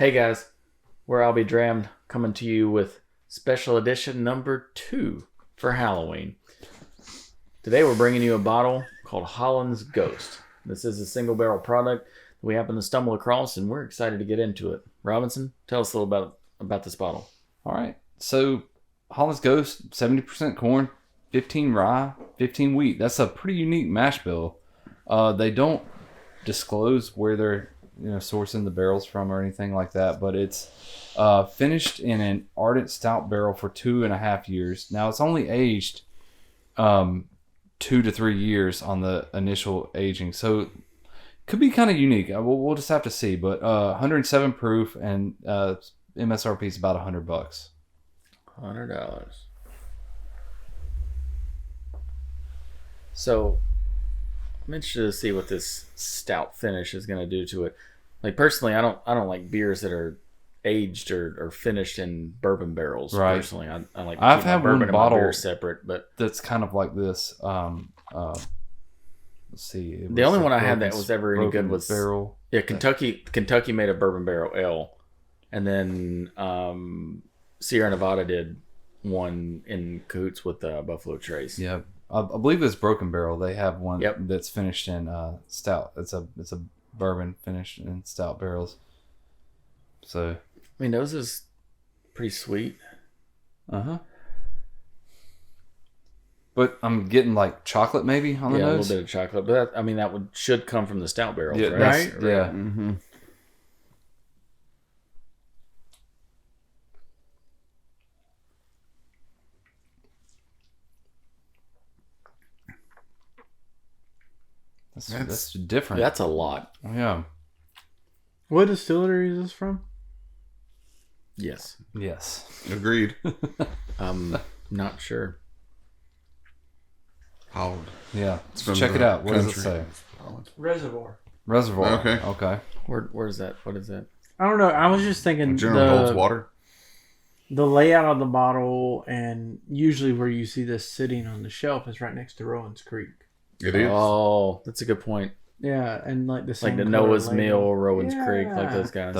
Hey guys, we're I'll be Drammed coming to you with special edition number 2 for Halloween. Today we're bringing you a bottle called Holland's Ghost. This is a single barrel product that we happened to stumble across, and we're excited to get into it. Robinson, tell us a little about this bottle. All right, so Holland's Ghost, 70% corn, 15 rye, 15 wheat. That's a pretty unique mash bill. They don't disclose where they're sourcing the barrels from or anything like that, but it's finished in an ardent stout barrel for 2.5 years. Now it's only aged 2 to 3 years on the initial aging, so could be kind of unique. We'll just have to see. But 107 proof, and MSRP is about $100. $100. So I'm interested to see what this stout finish is going to do to it. Like personally, I don't like beers that are aged or finished in bourbon barrels. Right. Personally, I like. I've had one bottle beer separate, but that's kind of like this. Let's see. The only one I had that was ever any good was barrel. Yeah, Kentucky made a bourbon barrel ale, and then Sierra Nevada did one in cahoots with Buffalo Trace. Yeah, I believe it's Broken Barrel. They have one that's finished in stout. It's a bourbon finished in stout barrels. So I mean, those is pretty sweet. But I'm getting like chocolate maybe on the nose. Yeah, a little bit of chocolate, but that should come from the stout barrels, right? Right. Yeah. Mm-hmm. That's different. That's a lot. Yeah. What distillery is this from? Yes. Agreed. Not sure. Holland. Yeah. Check it out. What does it say? Reservoir. Okay. Where's that? What is that? I don't know. I was just thinking General holds water. The layout of the bottle, and usually where you see this sitting on the shelf is right next to Rowan's Creek. It is. Oh, that's a good point. Yeah, and like the same like the Noah's Mill, Rowan's Creek, like those guys.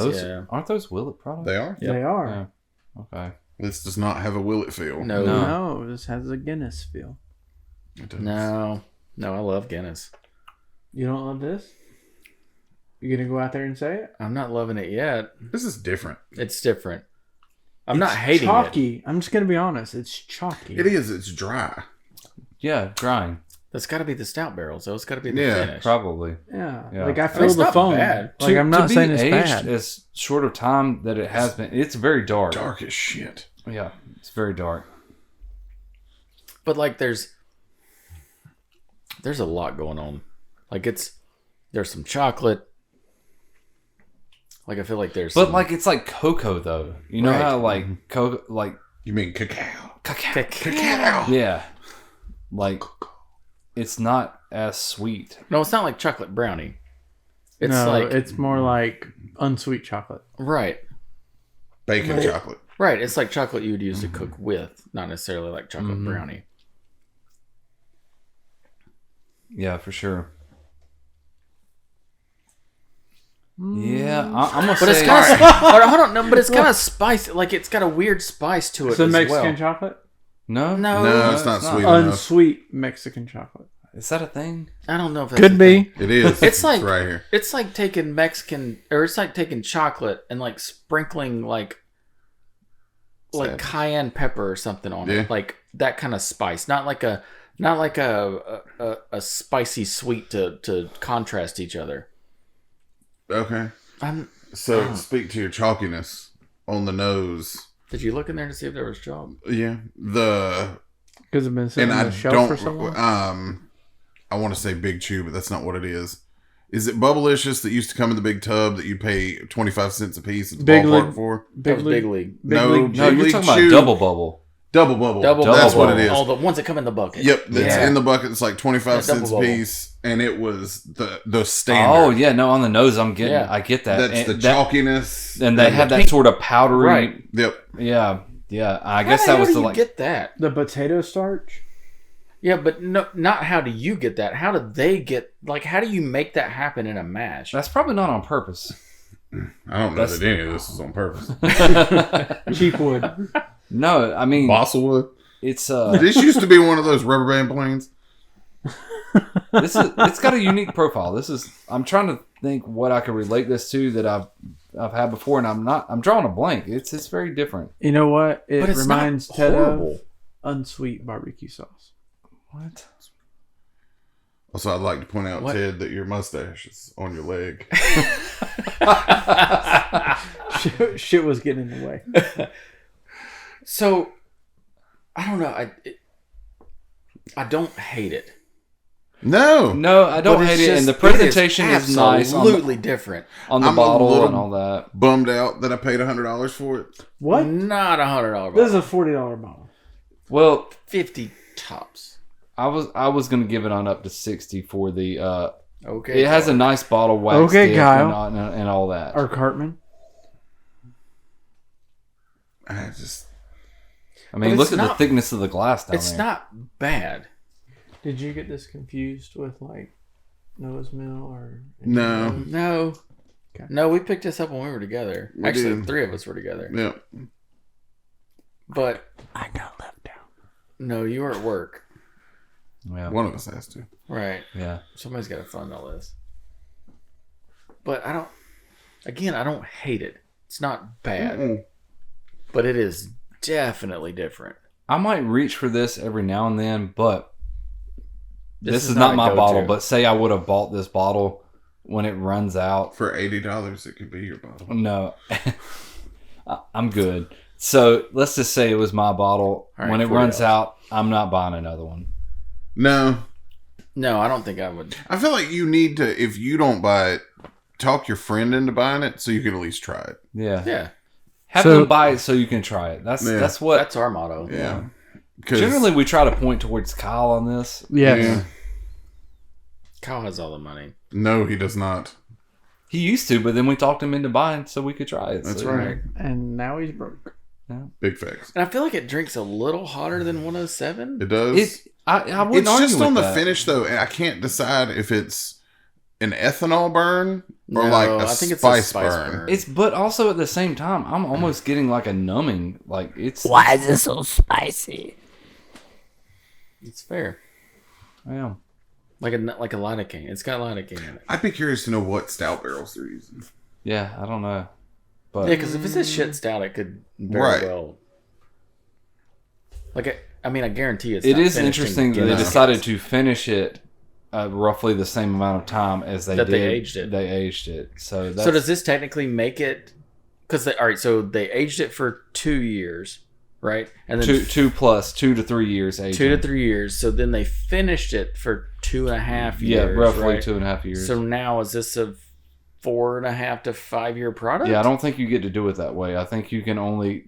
Aren't those Willet products? They are. Yep. They are. Yeah. Okay. This does not have a Willet feel. No. This has a Guinness feel. It does. No, I love Guinness. You don't love this? You gonna go out there and say it? I'm not loving it yet. This is different. It's different. I'm not hating chalky. it. I'm just gonna be honest. It's chalky. It is. It's dry. Yeah, drying. That's got to be the stout barrel, so it's got to be the finish. Probably. Yeah. Yeah. Like I feel the foam. Bad. Like I'm not saying it's bad. As short of time that it has been, it's very dark. Dark as shit. Yeah, it's very dark. But like, there's a lot going on. Like there's some chocolate. Like I feel like there's. But like it's like cocoa though. You know how like cocoa, like you mean cacao? Cacao. Yeah. Like it's not as sweet. No, it's not like chocolate brownie. It's it's more like unsweet chocolate. Right. Bacon chocolate. Right. It's like chocolate you would use to cook with, not necessarily like chocolate brownie. Yeah, for sure. Yeah, I'm gonna say. It's kind of, hold on, no, but it's kind of spicy. Like it's got a weird spice to it. It's a as Mexican well. chocolate. No, it's not sweet enough. Unsweet Mexican chocolate. Is that a thing? I don't know if that's could be. It is. It's like right here. It's like taking it's like taking chocolate and like sprinkling like cayenne pepper or something on it, like that kind of spice. Not like a spicy sweet to contrast each other. Okay. Speak to your chalkiness on the nose. Did you look in there to see if there was chalk? Yeah. Because it's been sitting on the shelf for so long? I want to say Big Chew, but that's not what it is. Is it Bubblicious that used to come in the big tub that you pay 25 cents a piece at the ballpark for? Big League. No, you're talking about Double Bubble. Double Bubble. That's what it is. Oh, the ones that come in the bucket. Yep, that's in the bucket. It's like 25 cents a piece, and it was the standard. Oh yeah, no, on the nose, I get that. That's the chalkiness, and they have that sort of powdery. Right. Yep. Yeah. I guess that was the get that the potato starch. Yeah, but no, not how do you get that? How do they get, how do you make that happen in a mash? That's probably not on purpose. I don't know that any of this is on purpose. Cheap wood. No, I mean Bosselwood. it's This used to be one of those rubber band planes. it's got a unique profile. I'm trying to think what I could relate this to that I've had before, and I'm drawing a blank. It's very different. You know what? It But it's reminds not Ted horrible. of unsweet barbecue sauce. What? Also, I'd like to point out, What? Ted, that your mustache is on your leg. Shit was getting in the way. So, I don't know. I don't hate it. No. No, I don't But it's hate it, and the just- presentation it is nice absolutely different. on the I'm a bottle little- and all that. Bummed out that I paid $100 for it. What? Not $100 This is bottle. a $40 bottle. Well, 50 tops. I was gonna give it on up to 60 for the. Okay. It has a nice bottle wax Okay, dip Kyle. and all that. Or Cartman. I just... I mean, But look it's at the not- thickness of the glass down It's there. not bad. Did you get this confused with like Noah's Mill or No. No. Okay. No, we picked this up when we were together. We Actually, did. 3 of us were together. Yeah. But I got left out. no, you were at work. Yeah, One of us has to. Right. yeah. Somebody's got to fund all this. But I don't hate it. It's not bad. Mm-mm. But it is definitely different. I might reach for this every now and then, but this is not not a my go-to. bottle. But say I would have bought this bottle when it runs out. For $80, it could be your bottle. No, I'm good. So let's just say it was my bottle. All right, when it $40. runs out, I'm not buying another one. No. No, I don't think I would. I feel like you need to, if you don't buy it, talk your friend into buying it so you can at least try it. Yeah, Yeah. have So- them buy it so you can try it. That's what. That's our motto. Yeah. 'Cause- Generally, we try to point towards Kyle on this. Yes. Yeah. Kyle has all the money. No, he does not. He used to, but then we talked him into buying so we could try it. That's So, right. And now he's broke. Big facts. And I feel like it drinks a little hotter than 107. It does. I wouldn't It's argue just with on the that. finish, though. And I can't decide if it's an ethanol burn or No, like a I think it's spice, a spice burn. burn. It's but also at the same time, I'm almost getting like a numbing. Like it's Why is it so spicy? It's fair. yeah. Like a lidocaine. It's got lidocaine in it. I'd be curious to know what stout barrels they're using. Yeah, I don't know, but Yeah, because if it's a shit stout, it could very Right. well. Like, I guarantee it's it not is finished interesting in that they Guinness. decided to finish it roughly the same amount of time as they That did. they aged it. They aged it. So that's, So does this technically make it? Because all right, so they aged it for 2 years, right? And then 2 to 3 years aging. 2 to 3 years. So then they finished it for 2.5 years. Yeah, roughly right? 2.5 years. So now is this a 4.5 to 5 year product? yeah, I don't think you get to do it that way. I think you can only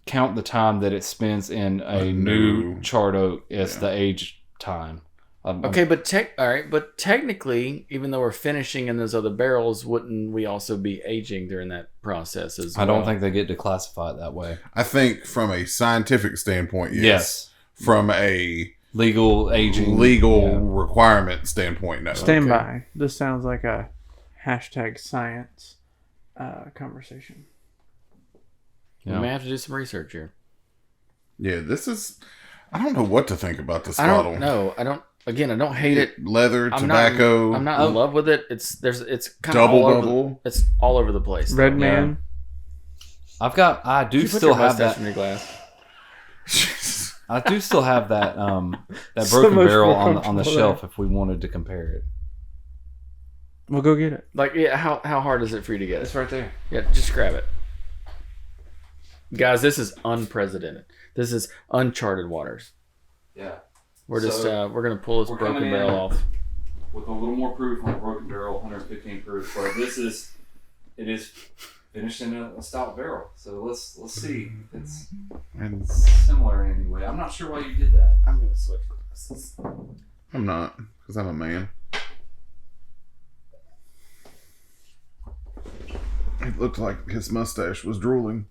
count the time that it spends in a new charred oak as the age time. Okay, but technically, even though we're finishing in those other barrels, wouldn't we also be aging during that process as well? I don't think they get to classify it that way. I think from a scientific standpoint, yes. Yes. From a Legal aging. legal Yeah. requirement standpoint, no. Stand Okay. by. This sounds like a hashtag science conversation. We Yeah. may have to do some research here. Yeah, this is... I don't know what to think about this I bottle. don't know. I don't hate it. Leather, I'm tobacco, I'm not in love with it. It's kind of double all over double. it's all over the place. though. Red Man. I do You put still your have mustache that. in your glass. I do still have that that So broken much barrel more on the comfortable shelf if we wanted to compare it. We'll go get it. Like, yeah, how hard is it for you to get it? right there. Yeah, just grab it. Guys, this is unprecedented. This is uncharted waters. Yeah. We're just So, we're gonna pull this we're broken coming barrel in. off. With a little more proof on the broken barrel, 115 proof. But it is finished in a stout barrel. So let's see if it's And similar in any way. I'm not sure why you did that. I'm gonna switch glasses. I'm not, because I'm a man. It looked like his mustache was drooling.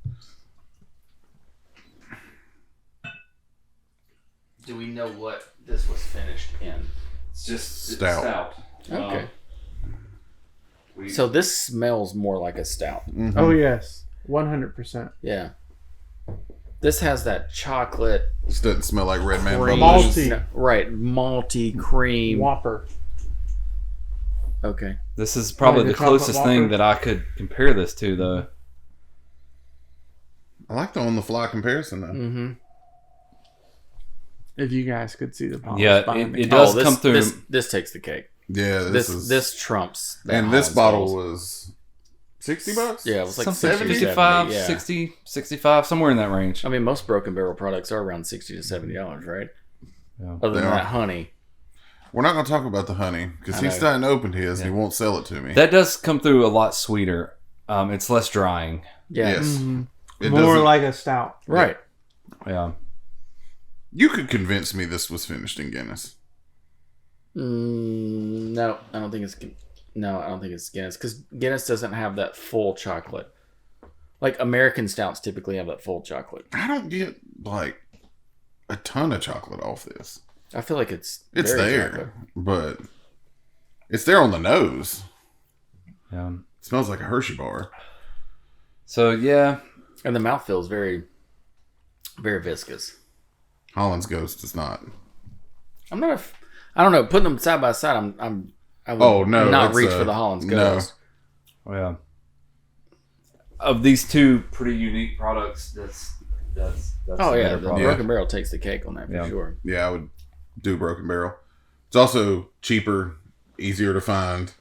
Do we know what this was finished in? It's just Stout. It's stout. Okay. So this smells more like a stout. Mhm. Oh yes, 100%. Yeah. This has that chocolate This doesn't smell like Red Man cream. Bubble. Malty. No, right. Malty cream. Whopper. Okay. This is probably Like the the closest chocolate thing Whopper? that I could compare this to, though. I like the on-the-fly comparison, though. Mm-hmm. If you guys could see the bottles Yeah, behind me. it does this, come through. This takes the cake. Yeah, This trumps. that and this Holland's bottle Gold. was $60. Yeah, it was like Some 60 to 55, 70, yeah. 60, 65, somewhere in that range. I mean, most Broken Barrel products are around $60 to $70, right? Yeah. Other than They are. that honey. We're not going to talk about the honey because I he's know. starting to open his and he won't sell it to me. That does come through a lot sweeter. It's less drying. Yeah. Yes. Mhm. It More doesn't- like a stout. Right. Yeah. You could convince me this was finished in Guinness. No, I don't think it's. No, I don't think it's Guinness because Guinness doesn't have that full chocolate. Like American stouts typically have that full chocolate. I don't get like a ton of chocolate off this. I feel like it's It's very there, chocolate. but it's there on the nose. Yeah. It smells like a Hershey bar. So, yeah. And the mouthfeel is very, very viscous. Holland's Ghost is not. I'm not. I don't know. Putting them side by side, I would Oh, no, not it's reach a- for the Holland's no. Ghost. Yeah. Of these two pretty unique products, that's Oh the yeah, better the product. Broken Barrel takes the cake on that for Yeah. sure. Yeah, I would do Broken Barrel. It's also cheaper, easier to find.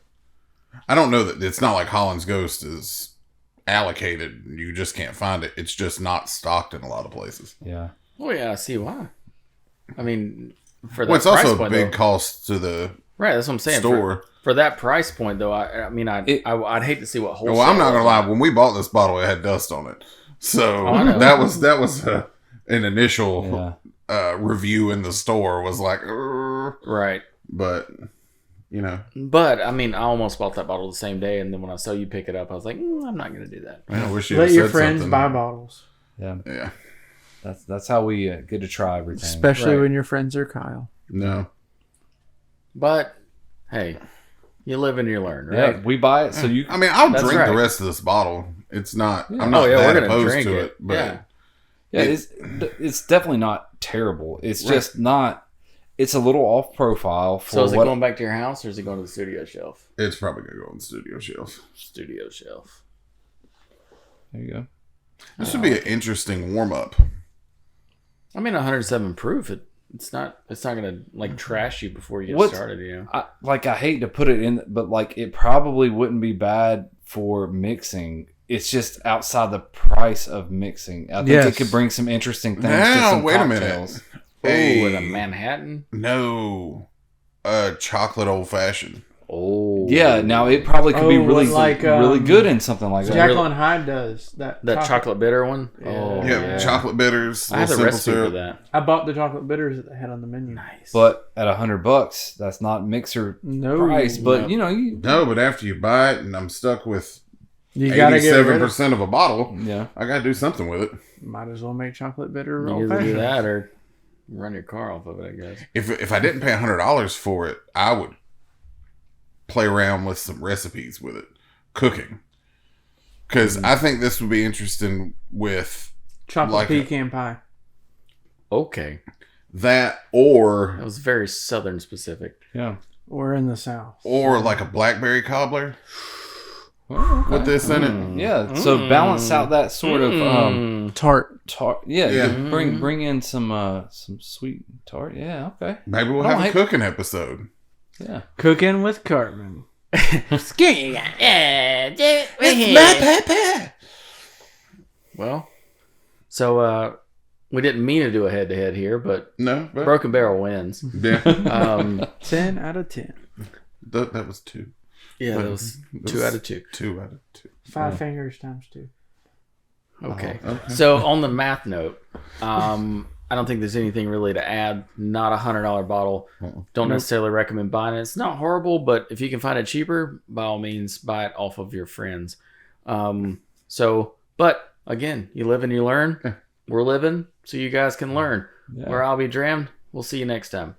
I don't know that it's not like Holland's Ghost is allocated. You just can't find it. It's just not stocked in a lot of places. Yeah. Oh yeah, I see why. I mean, for that Well, it's price also a point, big though, cost to the right? That's what I'm saying. store. For that price point, though, I'd hate to see what wholesale. Well, I'm not gonna is. lie. When we bought this bottle, it had dust on it. So I know. that was an initial Yeah. review in the store. Was like, "Urgh." Right. But you know, But I mean, I almost bought that bottle the same day, and then when I saw you pick it up, I was like, I'm not gonna do that. I wish you Let had your said friends something. buy bottles. Yeah. Yeah, That's how we get to try everything. Especially Right. when your friends are Kyle. no, But hey, you live and you learn, Yeah, right? we buy it so you. I mean, I'll That's drink right. the rest of this bottle. It's not. Yeah. I'm not Oh, yeah, that we're gonna opposed drink to it. it. But Yeah. Yeah, It- it's definitely not terrible. It's Right. just not. It's a little off profile for So is it what. going back to your house, or is it going to the studio shelf? it's probably gonna go on the studio shelf. Studio shelf. There you go. This would be an interesting warm up. I mean, 107 proof. It's not gonna like trash you before you get What's- started. You know. I hate to put it in, but like it probably wouldn't be bad for mixing. It's just outside the price of mixing. I think Yes. it could bring some interesting things to Now, some wait a cocktails. minute. Oh, with a Manhattan. No, chocolate old fashioned. Oh, Yeah, now it probably could be Oh, really like, really good in something like that. Jacqueline Hyde does that. that chocolate bitter one. Yeah. Oh, Yeah, yeah. chocolate bitters. I have the little recipe simple for syrup. that. I bought the chocolate bitters that they had on the menu. Nice. But at $100, that's not mixer No price. But No. you know, you No, but after you buy it, and I'm stuck with You gotta get rid of. 87% of a bottle, yeah. I gotta do something with it. Might as well make chocolate bitter You old either do fashioned. that or run your car off of it, I guess. If I didn't pay $100 for it, I would play around with some recipes with it, cooking. Because I think this would be interesting with Chocolate like a- pecan pie. Okay, that, or that was very southern specific. Yeah. Or in the South. like a blackberry cobbler with this in it. Yeah. So balance out that sort of Tart. tart. Yeah. Yeah. Bring in some sweet tart. Yeah. Okay. Maybe we'll I don't have a hate- cooking episode. Yeah. Cooking with Cartman. Well, so we didn't mean to do a head-to-head here, but No, but Broken Barrel wins. yeah, 10 out of 10. that was 2. Yeah, that was 2 out of 2. 2 out of 2. 5 fingers times 2. Okay. Okay. So on the math note, I don't think there's anything really to add. Not a $100 bottle. Don't necessarily recommend buying it. It's not horrible, but if you can find it cheaper, by all means, buy it off of your friends. But again, you live and you learn. We're living, so you guys can learn. Yeah. Where I'll be Drammed. We'll see you next time.